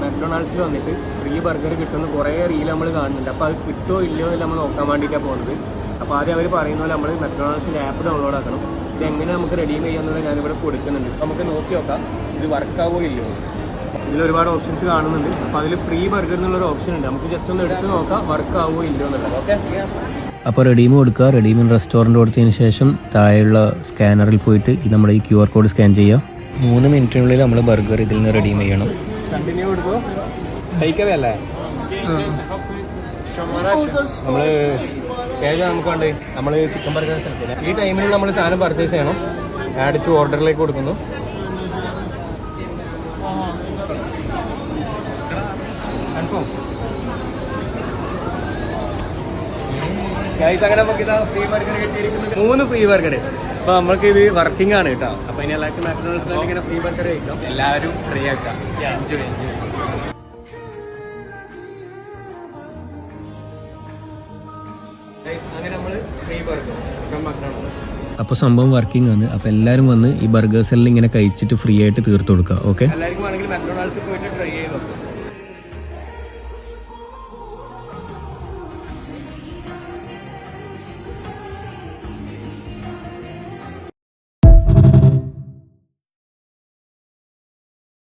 മക്ഡൊണാൾഡ്സിൽ വന്നിട്ട് free burger കിട്ടുന്ന കുറേ റീൽ നമ്മൾ കാണുന്നുണ്ട്. അപ്പോൾ അത് കിട്ടുമോ ഇല്ലയോ എന്ന് നമ്മൾ നോക്കാൻ വേണ്ടിയിട്ടാണ് പോകുന്നത്. അപ്പോൾ ആദ്യം അവർ പറയുന്ന പോലെ നമ്മൾ മക്ഡൊണാൾഡ്സിൻ്റെ ആപ്പ് ഡൗൺലോഡ് ആക്കണം. ഇതെങ്ങനെ നമുക്ക് റെഡീം ചെയ്യാമെന്നുള്ളത് ഞാനിവിടെ കൊടുക്കുന്നുണ്ട്. നമുക്ക് നോക്കി നോക്കാം ഇത് വർക്കാവോ ഇല്ലയോ. ഇതിൽ ഒരുപാട് ഓപ്ഷൻസ് കാണുന്നുണ്ട്. അപ്പോൾ അതിൽ ഫ്രീ ബർഗർ എന്നുള്ളൊരു ഓപ്ഷൻ ഉണ്ട്. നമുക്ക് ജസ്റ്റ് ഒന്ന് എടുത്ത് നോക്കാം വർക്കാവോ ഇല്ലയോ എന്നുള്ളത്. ഓക്കെ, അപ്പോൾ റെഡീം കൊടുക്കുക. റെഡീമിൻ റെസ്റ്റോറൻറ്റ് കൊടുത്തതിന് ശേഷം താഴെയുള്ള സ്കാനറിൽ പോയിട്ട് നമ്മുടെ ഈ QR കോഡ് സ്കാൻ ചെയ്യുക. 3 മിനിറ്റിനുള്ളിൽ നമ്മൾ ബർഗർ ഇതിൽ നിന്ന് റെഡീം ചെയ്യണം. കണ്ടിന്യൂ കൊടുക്കോ. ടേക്ക് അല്ലേ നമ്മൾ കേജ് നമുക്ക് കണ്ട് നമ്മൾ ചിക്കൻ ബർഗർ സ്ഥലത്തില്ല. ഈ ടൈമിൽ നമ്മൾ സാധനം പർച്ചേസ് ചെയ്യണം. ആഡ് ടു ഓർഡറിലേക്ക് കൊടുക്കുന്നു. കൺഫേം. അങ്ങനെ നമുക്ക് ഇതാ ഫ്രീ ബർഗർ കിട്ടിയിരിക്കുന്നത് 3 ഫ്രീ ബർഗർ. അപ്പോൾ നമുക്ക് ഇത് വർക്കിംഗ് ആണ് കേട്ടോ. അപ്പോൾ ഇനി എല്ലാവർക്കും മാക്ഡൊണാൾഡ്സിൽ ഇങ്ങനെ ഫ്രീ ബർഗർ കഴിക്കാം. എല്ലാവരും ഫ്രീ ആക്കാം. എൻജോയ്. അങ്ങനെ നമ്മൾ ഫ്രീ ബർഗർ ഫ്രം മക്ഡൊണാൾഡ്സ്. അപ്പോൾ സംഭവം വർക്കിംഗ് ആണ്. അപ്പോൾ എല്ലാവരും വന്ന് ഈ ബർഗേഴ്സ് എല്ലാം ഇങ്ങനെ കഴിച്ചിട്ട് ഫ്രീ ആയിട്ട് തീർത്ത് കൊടുക്കുക. ഓക്കെ, എല്ലാവർക്കും വേണമെങ്കിൽ മക്ഡൊണാൾഡ്സിൽ പോയിട്ട് ട്രൈ ചെയ്ത് നോക്കാം.